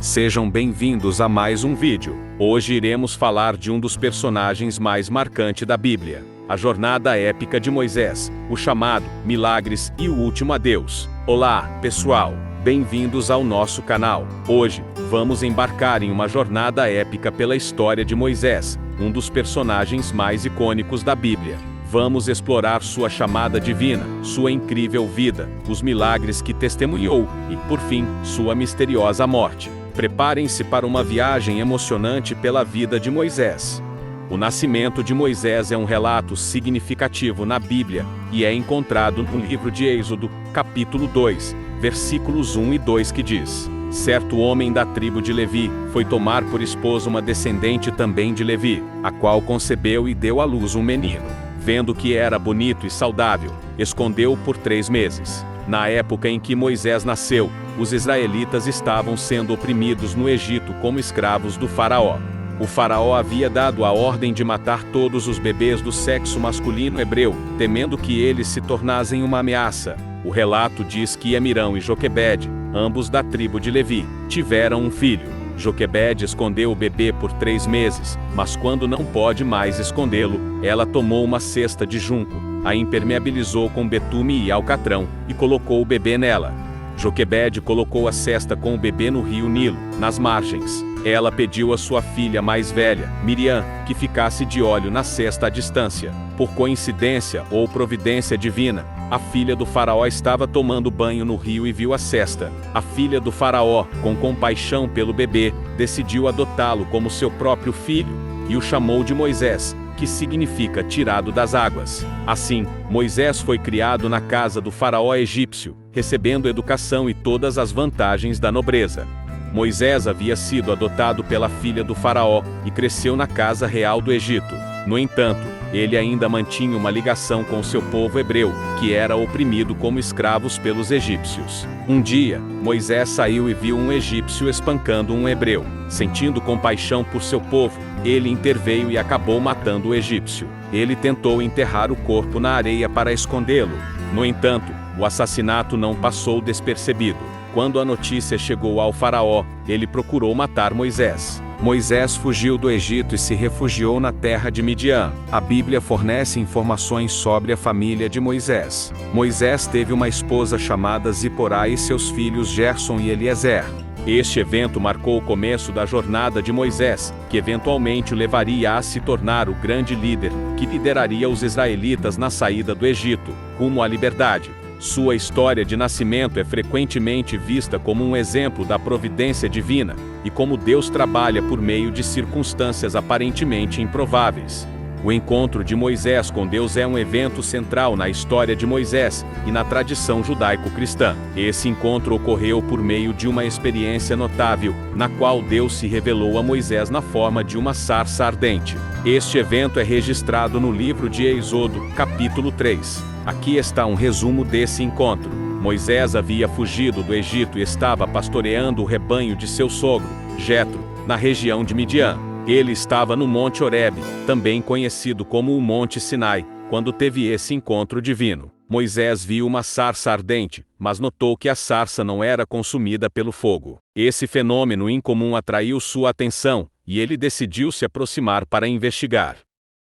Sejam bem-vindos a mais um vídeo. Hoje iremos falar de um dos personagens mais marcantes da Bíblia, a jornada épica de Moisés, o chamado, milagres e o último adeus. Olá, pessoal! Bem-vindos ao nosso canal. Hoje, vamos embarcar em uma jornada épica pela história de Moisés, um dos personagens mais icônicos da Bíblia. Vamos explorar sua chamada divina, sua incrível vida, os milagres que testemunhou e, por fim, sua misteriosa morte. Preparem-se para uma viagem emocionante pela vida de Moisés. O nascimento de Moisés é um relato significativo na Bíblia e é encontrado no livro de Êxodo, capítulo 2, versículos 1 e 2 que diz: Certo homem da tribo de Levi foi tomar por esposa uma descendente também de Levi, a qual concebeu e deu à luz um menino. Vendo que era bonito e saudável, escondeu-o por 3 meses. Na época em que Moisés nasceu, os israelitas estavam sendo oprimidos no Egito como escravos do faraó. O faraó havia dado a ordem de matar todos os bebês do sexo masculino hebreu, temendo que eles se tornassem uma ameaça. O relato diz que Amirão e Joquebede, ambos da tribo de Levi, tiveram um filho. Joquebede escondeu o bebê por 3 meses, mas quando não pôde mais escondê-lo, ela tomou uma cesta de junco, a impermeabilizou com betume e alcatrão, e colocou o bebê nela. Joquebede colocou a cesta com o bebê no rio Nilo, nas margens. Ela pediu a sua filha mais velha, Miriam, que ficasse de olho na cesta à distância. Por coincidência ou providência divina, a filha do faraó estava tomando banho no rio e viu a cesta. A filha do faraó, com compaixão pelo bebê, decidiu adotá-lo como seu próprio filho, e o chamou de Moisés, que significa tirado das águas. Assim, Moisés foi criado na casa do faraó egípcio, recebendo educação e todas as vantagens da nobreza. Moisés havia sido adotado pela filha do faraó e cresceu na casa real do Egito. No entanto, ele ainda mantinha uma ligação com seu povo hebreu, que era oprimido como escravos pelos egípcios. Um dia, Moisés saiu e viu um egípcio espancando um hebreu. Sentindo compaixão por seu povo, ele interveio e acabou matando o egípcio. Ele tentou enterrar o corpo na areia para escondê-lo. No entanto, o assassinato não passou despercebido. Quando a notícia chegou ao faraó, ele procurou matar Moisés. Moisés fugiu do Egito e se refugiou na terra de Midian. A Bíblia fornece informações sobre a família de Moisés. Moisés teve uma esposa chamada Ziporá e seus filhos Gerson e Eliezer. Este evento marcou o começo da jornada de Moisés, que eventualmente o levaria a se tornar o grande líder, que lideraria os israelitas na saída do Egito, rumo à liberdade. Sua história de nascimento é frequentemente vista como um exemplo da providência divina, e como Deus trabalha por meio de circunstâncias aparentemente improváveis. O encontro de Moisés com Deus é um evento central na história de Moisés e na tradição judaico-cristã. Esse encontro ocorreu por meio de uma experiência notável, na qual Deus se revelou a Moisés na forma de uma sarça ardente. Este evento é registrado no livro de Êxodo, capítulo 3. Aqui está um resumo desse encontro. Moisés havia fugido do Egito e estava pastoreando o rebanho de seu sogro, Jetro, na região de Midian. Ele estava no Monte Horebe, também conhecido como o Monte Sinai, quando teve esse encontro divino. Moisés viu uma sarça ardente, mas notou que a sarça não era consumida pelo fogo. Esse fenômeno incomum atraiu sua atenção, e ele decidiu se aproximar para investigar.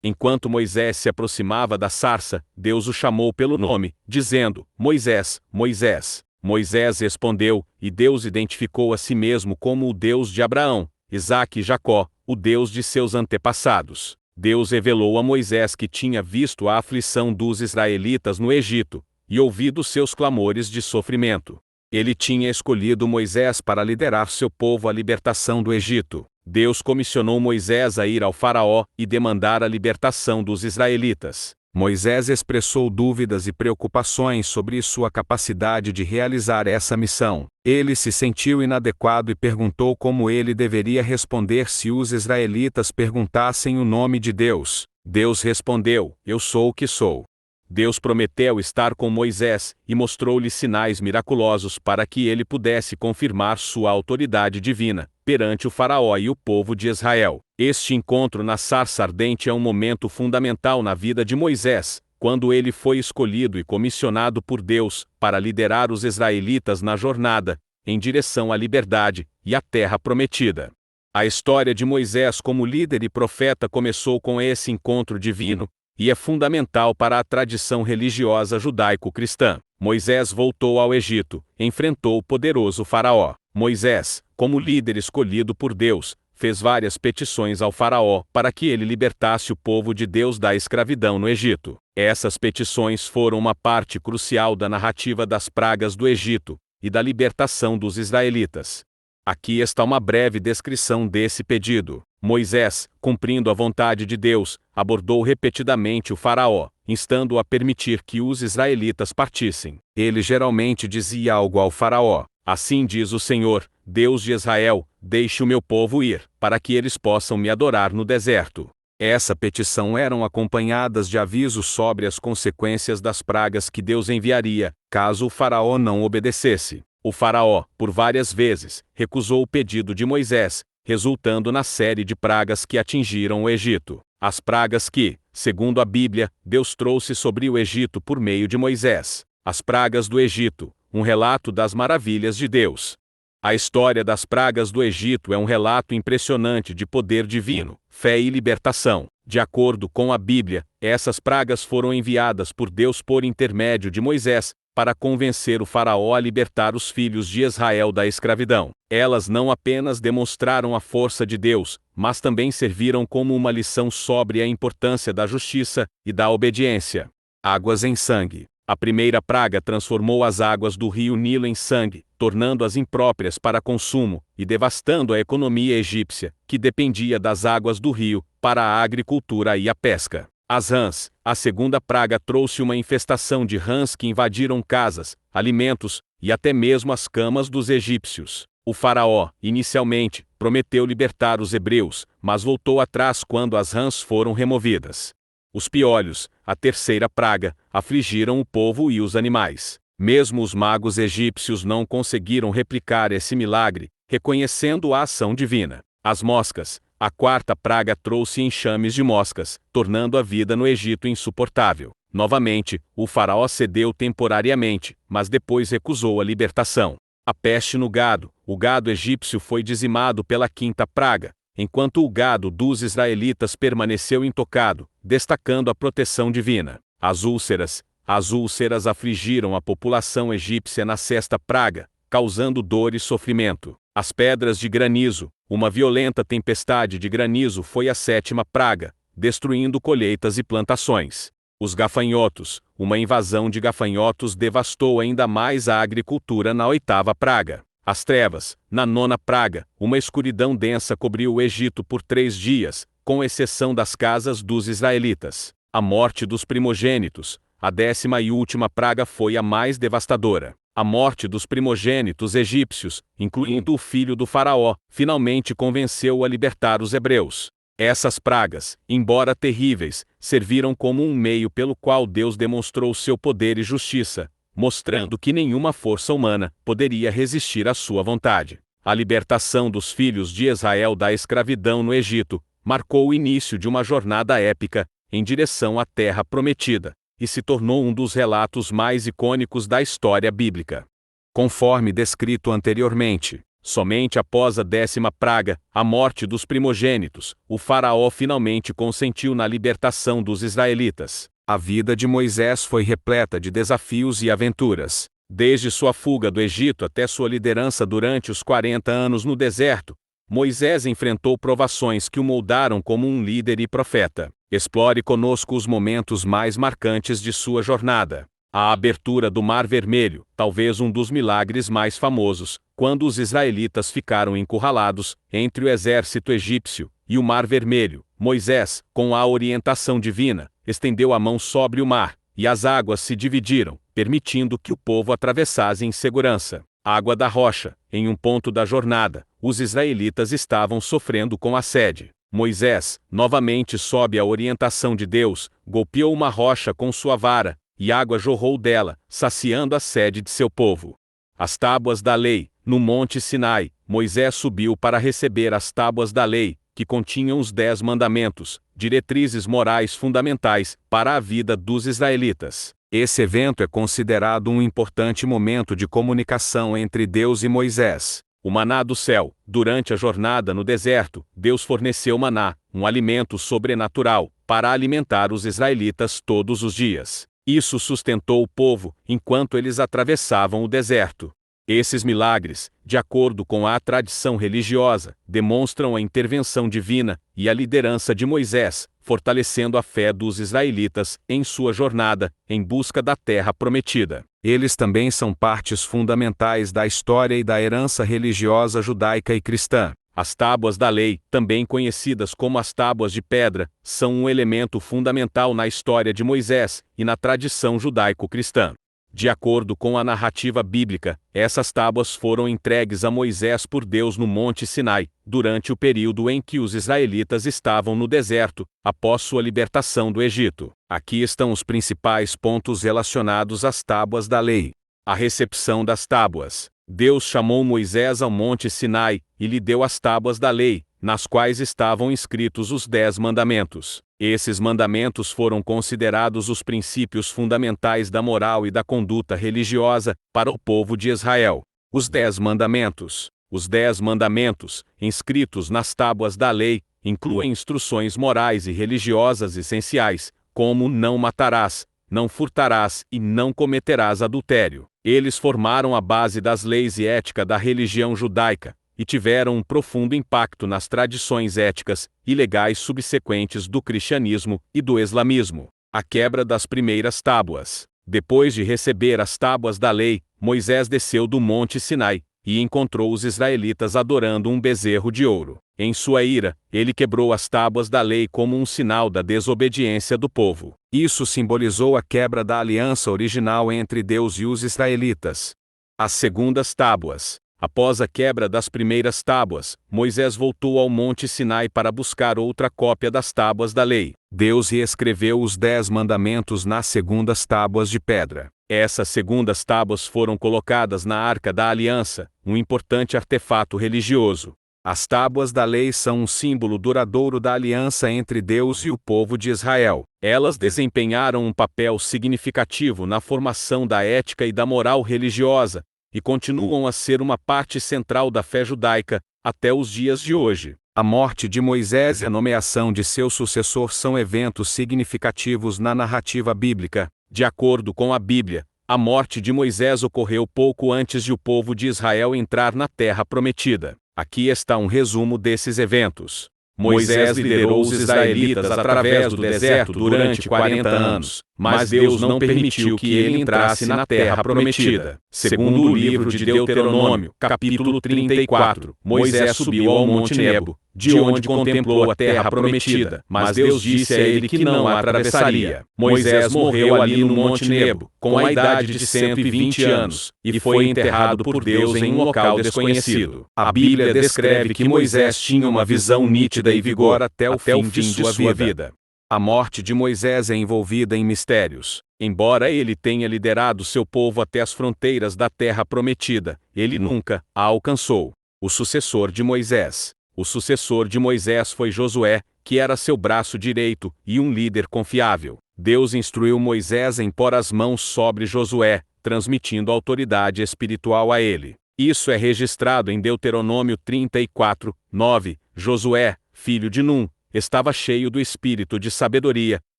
Enquanto Moisés se aproximava da sarça, Deus o chamou pelo nome, dizendo: Moisés, Moisés. Moisés respondeu, e Deus identificou a si mesmo como o Deus de Abraão, Isaque e Jacó, o Deus de seus antepassados. Deus revelou a Moisés que tinha visto a aflição dos israelitas no Egito, e ouvido seus clamores de sofrimento. Ele tinha escolhido Moisés para liderar seu povo à libertação do Egito. Deus comissionou Moisés a ir ao faraó e demandar a libertação dos israelitas. Moisés expressou dúvidas e preocupações sobre sua capacidade de realizar essa missão. Ele se sentiu inadequado e perguntou como ele deveria responder se os israelitas perguntassem o nome de Deus. Deus respondeu: Eu sou o que sou. Deus prometeu estar com Moisés e mostrou-lhe sinais miraculosos para que ele pudesse confirmar sua autoridade divina perante o faraó e o povo de Israel. Este encontro na sarça ardente é um momento fundamental na vida de Moisés, quando ele foi escolhido e comissionado por Deus para liderar os israelitas na jornada, em direção à liberdade e à terra prometida. A história de Moisés como líder e profeta começou com esse encontro divino, e é fundamental para a tradição religiosa judaico-cristã. Moisés voltou ao Egito, enfrentou o poderoso Faraó. Moisés, como líder escolhido por Deus, fez várias petições ao Faraó para que ele libertasse o povo de Deus da escravidão no Egito. Essas petições foram uma parte crucial da narrativa das pragas do Egito e da libertação dos israelitas. Aqui está uma breve descrição desse pedido. Moisés, cumprindo a vontade de Deus, abordou repetidamente o Faraó, instando-o a permitir que os israelitas partissem. Ele geralmente dizia algo ao Faraó: "Assim diz o Senhor, Deus de Israel, deixe o meu povo ir, para que eles possam me adorar no deserto." Essa petição eram acompanhadas de avisos sobre as consequências das pragas que Deus enviaria, caso o Faraó não obedecesse. O Faraó, por várias vezes, recusou o pedido de Moisés, resultando na série de pragas que atingiram o Egito. As pragas que, segundo a Bíblia, Deus trouxe sobre o Egito por meio de Moisés. As pragas do Egito, um relato das maravilhas de Deus. A história das pragas do Egito é um relato impressionante de poder divino, fé e libertação. De acordo com a Bíblia, essas pragas foram enviadas por Deus por intermédio de Moisés, para convencer o Faraó a libertar os filhos de Israel da escravidão. Elas não apenas demonstraram a força de Deus, mas também serviram como uma lição sobre a importância da justiça e da obediência. Águas em sangue. A primeira praga transformou as águas do rio Nilo em sangue, tornando-as impróprias para consumo e devastando a economia egípcia, que dependia das águas do rio para a agricultura e a pesca. As rãs. A segunda praga trouxe uma infestação de rãs que invadiram casas, alimentos e até mesmo as camas dos egípcios. O Faraó, inicialmente, prometeu libertar os hebreus, mas voltou atrás quando as rãs foram removidas. Os piolhos, a terceira praga, afligiram o povo e os animais. Mesmo os magos egípcios não conseguiram replicar esse milagre, reconhecendo a ação divina. As moscas. A quarta praga trouxe enxames de moscas, tornando a vida no Egito insuportável. Novamente, o Faraó cedeu temporariamente, mas depois recusou a libertação. A peste no gado. O gado egípcio foi dizimado pela quinta praga, enquanto o gado dos israelitas permaneceu intocado, destacando a proteção divina. As úlceras. As úlceras afligiram a população egípcia na sexta praga, causando dor e sofrimento. As pedras de granizo. Uma violenta tempestade de granizo foi a sétima praga, destruindo colheitas e plantações. Os gafanhotos. Uma invasão de gafanhotos devastou ainda mais a agricultura na oitava praga. As trevas. Na nona praga, uma escuridão densa cobriu o Egito por 3 dias, com exceção das casas dos israelitas. A morte dos primogênitos. A 10ª e última praga foi a mais devastadora. A morte dos primogênitos egípcios, incluindo o filho do Faraó, finalmente convenceu a libertar os hebreus. Essas pragas, embora terríveis, serviram como um meio pelo qual Deus demonstrou seu poder e justiça, mostrando que nenhuma força humana poderia resistir à sua vontade. A libertação dos filhos de Israel da escravidão no Egito marcou o início de uma jornada épica em direção à terra prometida, e se tornou um dos relatos mais icônicos da história bíblica. Conforme descrito anteriormente, somente após a 10ª praga, a morte dos primogênitos, o Faraó finalmente consentiu na libertação dos israelitas. A vida de Moisés foi repleta de desafios e aventuras. Desde sua fuga do Egito até sua liderança durante os 40 anos no deserto, Moisés enfrentou provações que o moldaram como um líder e profeta. Explore conosco os momentos mais marcantes de sua jornada. A abertura do Mar Vermelho, talvez um dos milagres mais famosos, quando os israelitas ficaram encurralados entre o exército egípcio e o Mar Vermelho. Moisés, com a orientação divina, estendeu a mão sobre o mar, e as águas se dividiram, permitindo que o povo atravessasse em segurança. Água da rocha. Em um ponto da jornada, os israelitas estavam sofrendo com a sede. Moisés, novamente sob a orientação de Deus, golpeou uma rocha com sua vara, e água jorrou dela, saciando a sede de seu povo. As tábuas da lei. No Monte Sinai, Moisés subiu para receber as tábuas da lei, que continham os 10 mandamentos, diretrizes morais fundamentais para a vida dos israelitas. Esse evento é considerado um importante momento de comunicação entre Deus e Moisés. O maná do céu. Durante a jornada no deserto, Deus forneceu maná, um alimento sobrenatural, para alimentar os israelitas todos os dias. Isso sustentou o povo enquanto eles atravessavam o deserto. Esses milagres, de acordo com a tradição religiosa, demonstram a intervenção divina e a liderança de Moisés, fortalecendo a fé dos israelitas em sua jornada em busca da terra prometida. Eles também são partes fundamentais da história e da herança religiosa judaica e cristã. As tábuas da lei, também conhecidas como as tábuas de pedra, são um elemento fundamental na história de Moisés e na tradição judaico-cristã. De acordo com a narrativa bíblica, essas tábuas foram entregues a Moisés por Deus no Monte Sinai, durante o período em que os israelitas estavam no deserto, após sua libertação do Egito. Aqui estão os principais pontos relacionados às tábuas da lei. A recepção das tábuas. Deus chamou Moisés ao Monte Sinai e lhe deu as tábuas da lei, nas quais estavam escritos os 10 mandamentos. Esses mandamentos foram considerados os princípios fundamentais da moral e da conduta religiosa para o povo de Israel. Os 10 mandamentos. Os 10 mandamentos, inscritos nas tábuas da lei, incluem instruções morais e religiosas essenciais, como não matarás, não furtarás e não cometerás adultério. Eles formaram a base das leis e ética da religião judaica, e tiveram um profundo impacto nas tradições éticas e legais subsequentes do cristianismo e do islamismo. A quebra das primeiras tábuas. Depois de receber as tábuas da lei, Moisés desceu do Monte Sinai e encontrou os israelitas adorando um bezerro de ouro. Em sua ira, ele quebrou as tábuas da lei como um sinal da desobediência do povo. Isso simbolizou a quebra da aliança original entre Deus e os israelitas. As segundas tábuas. Após a quebra das primeiras tábuas, Moisés voltou ao Monte Sinai para buscar outra cópia das tábuas da lei. Deus reescreveu os 10 mandamentos nas segundas tábuas de pedra. Essas segundas tábuas foram colocadas na Arca da Aliança, um importante artefato religioso. As tábuas da lei são um símbolo duradouro da aliança entre Deus e o povo de Israel. Elas desempenharam um papel significativo na formação da ética e da moral religiosa, e continuam a ser uma parte central da fé judaica, até os dias de hoje. A morte de Moisés e a nomeação de seu sucessor são eventos significativos na narrativa bíblica. De acordo com a Bíblia, a morte de Moisés ocorreu pouco antes de o povo de Israel entrar na terra prometida. Aqui está um resumo desses eventos. Moisés liderou os israelitas através do deserto durante 40 anos, mas Deus não permitiu que ele entrasse na terra prometida. Segundo o livro de Deuteronômio, capítulo 34, Moisés subiu ao Monte Nebo, de onde contemplou a terra prometida, mas Deus disse a ele que não a atravessaria. Moisés morreu ali no Monte Nebo, com a idade de 120 anos, e foi enterrado por Deus em um local desconhecido. A Bíblia descreve que Moisés tinha uma visão nítida e vigor até o fim de sua vida. A morte de Moisés é envolvida em mistérios. Embora ele tenha liderado seu povo até as fronteiras da terra prometida, ele nunca a alcançou. O sucessor de Moisés. O sucessor de Moisés foi Josué, que era seu braço direito e um líder confiável. Deus instruiu Moisés em pôr as mãos sobre Josué, transmitindo autoridade espiritual a ele. Isso é registrado em Deuteronômio 34, 9. Josué, filho de Num, estava cheio do espírito de sabedoria,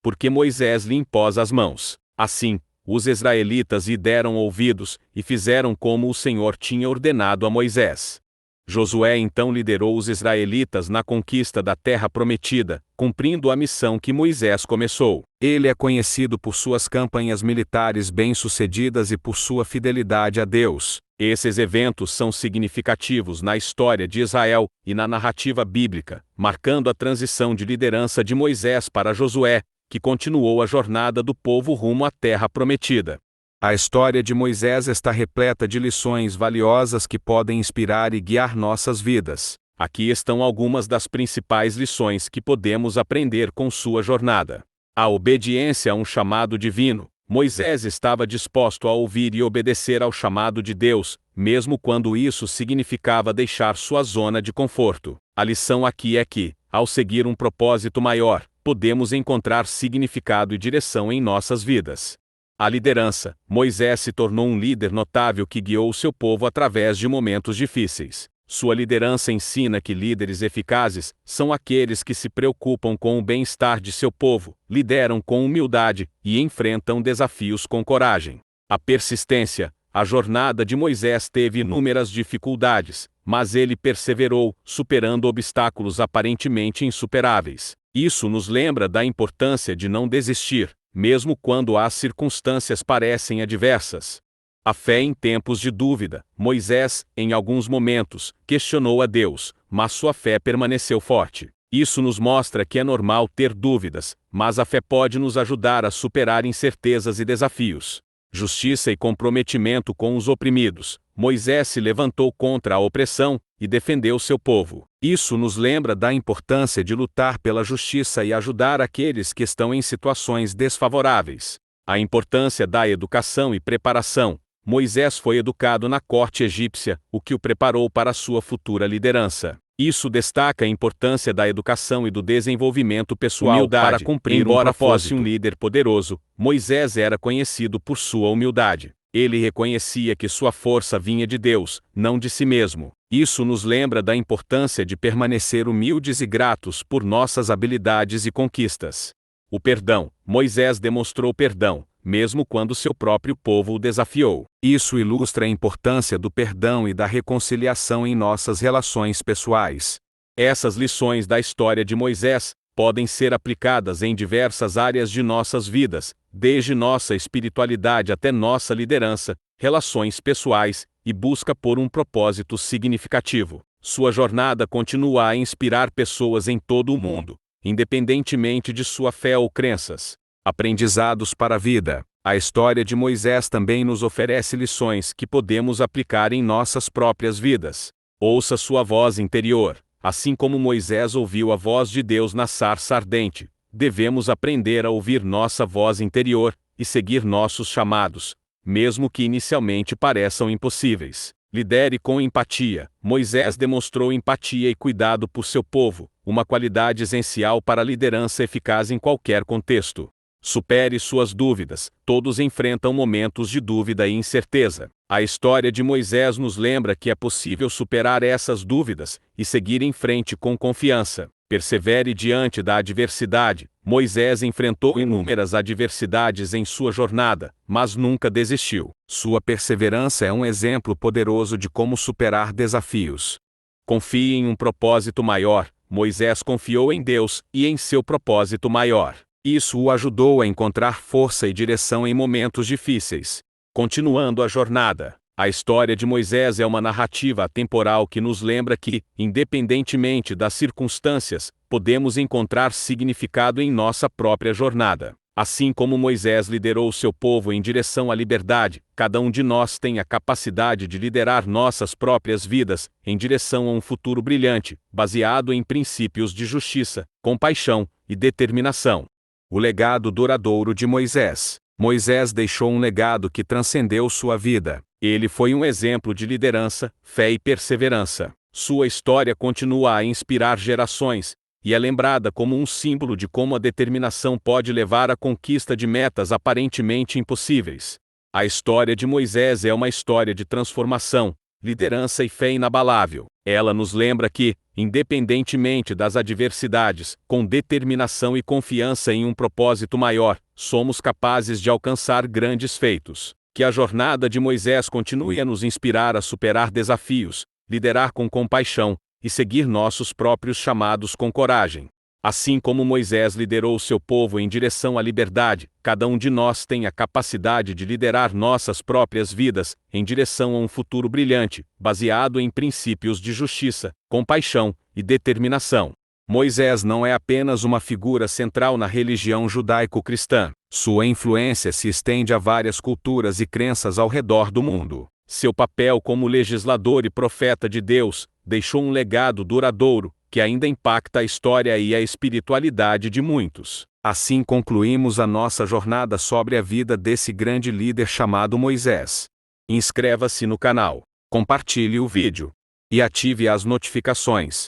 porque Moisés lhe impôs as mãos. Assim, os israelitas lhe deram ouvidos e fizeram como o Senhor tinha ordenado a Moisés. Josué então liderou os israelitas na conquista da terra prometida, cumprindo a missão que Moisés começou. Ele é conhecido por suas campanhas militares bem-sucedidas e por sua fidelidade a Deus. Esses eventos são significativos na história de Israel e na narrativa bíblica, marcando a transição de liderança de Moisés para Josué, que continuou a jornada do povo rumo à terra prometida. A história de Moisés está repleta de lições valiosas que podem inspirar e guiar nossas vidas. Aqui estão algumas das principais lições que podemos aprender com sua jornada. A obediência a um chamado divino. Moisés estava disposto a ouvir e obedecer ao chamado de Deus, mesmo quando isso significava deixar sua zona de conforto. A lição aqui é que, ao seguir um propósito maior, podemos encontrar significado e direção em nossas vidas. A liderança. Moisés se tornou um líder notável que guiou seu povo através de momentos difíceis. Sua liderança ensina que líderes eficazes são aqueles que se preocupam com o bem-estar de seu povo, lideram com humildade e enfrentam desafios com coragem. A persistência. A jornada de Moisés teve inúmeras dificuldades, mas ele perseverou, superando obstáculos aparentemente insuperáveis. Isso nos lembra da importância de não desistir, mesmo quando as circunstâncias parecem adversas. A fé em tempos de dúvida. Moisés, em alguns momentos, questionou a Deus, mas sua fé permaneceu forte. Isso nos mostra que é normal ter dúvidas, mas a fé pode nos ajudar a superar incertezas e desafios. Justiça e comprometimento com os oprimidos. Moisés se levantou contra a opressão e defendeu seu povo. Isso nos lembra da importância de lutar pela justiça e ajudar aqueles que estão em situações desfavoráveis. A importância da educação e preparação. Moisés foi educado na corte egípcia, o que o preparou para sua futura liderança. Isso destaca a importância da educação e do desenvolvimento pessoal para cumprir embora fosse um líder poderoso, Moisés era conhecido por sua humildade. Ele reconhecia que sua força vinha de Deus, não de si mesmo. Isso nos lembra da importância de permanecer humildes e gratos por nossas habilidades e conquistas. O perdão. Moisés demonstrou perdão, mesmo quando seu próprio povo o desafiou. Isso ilustra a importância do perdão e da reconciliação em nossas relações pessoais. Essas lições da história de Moisés podem ser aplicadas em diversas áreas de nossas vidas, desde nossa espiritualidade até nossa liderança, relações pessoais e busca por um propósito significativo. Sua jornada continua a inspirar pessoas em todo o mundo, independentemente de sua fé ou crenças. Aprendizados para a vida. A história de Moisés também nos oferece lições que podemos aplicar em nossas próprias vidas. Ouça sua voz interior. Assim como Moisés ouviu a voz de Deus na sarça ardente, devemos aprender a ouvir nossa voz interior e seguir nossos chamados, mesmo que inicialmente pareçam impossíveis. Lidere com empatia. Moisés demonstrou empatia e cuidado por seu povo, uma qualidade essencial para a liderança eficaz em qualquer contexto. Supere suas dúvidas. Todos enfrentam momentos de dúvida e incerteza. A história de Moisés nos lembra que é possível superar essas dúvidas e seguir em frente com confiança. Persevere diante da adversidade. Moisés enfrentou inúmeras adversidades em sua jornada, mas nunca desistiu. Sua perseverança é um exemplo poderoso de como superar desafios. Confie em um propósito maior. Moisés confiou em Deus e em seu propósito maior. Isso o ajudou a encontrar força e direção em momentos difíceis. Continuando a jornada, a história de Moisés é uma narrativa atemporal que nos lembra que, independentemente das circunstâncias, podemos encontrar significado em nossa própria jornada. Assim como Moisés liderou seu povo em direção à liberdade, cada um de nós tem a capacidade de liderar nossas próprias vidas em direção a um futuro brilhante, baseado em princípios de justiça, compaixão e determinação. O legado duradouro de Moisés. Moisés deixou um legado que transcendeu sua vida. Ele foi um exemplo de liderança, fé e perseverança. Sua história continua a inspirar gerações, e é lembrada como um símbolo de como a determinação pode levar à conquista de metas aparentemente impossíveis. A história de Moisés é uma história de transformação, liderança e fé inabalável. Ela nos lembra que, independentemente das adversidades, com determinação e confiança em um propósito maior, somos capazes de alcançar grandes feitos. Que a jornada de Moisés continue a nos inspirar a superar desafios, liderar com compaixão e seguir nossos próprios chamados com coragem. Assim como Moisés liderou seu povo em direção à liberdade, cada um de nós tem a capacidade de liderar nossas próprias vidas em direção a um futuro brilhante, baseado em princípios de justiça, compaixão e determinação. Moisés não é apenas uma figura central na religião judaico-cristã. Sua influência se estende a várias culturas e crenças ao redor do mundo. Seu papel como legislador e profeta de Deus deixou um legado duradouro, que ainda impacta a história e a espiritualidade de muitos. Assim concluímos a nossa jornada sobre a vida desse grande líder chamado Moisés. Inscreva-se no canal, compartilhe o vídeo e ative as notificações.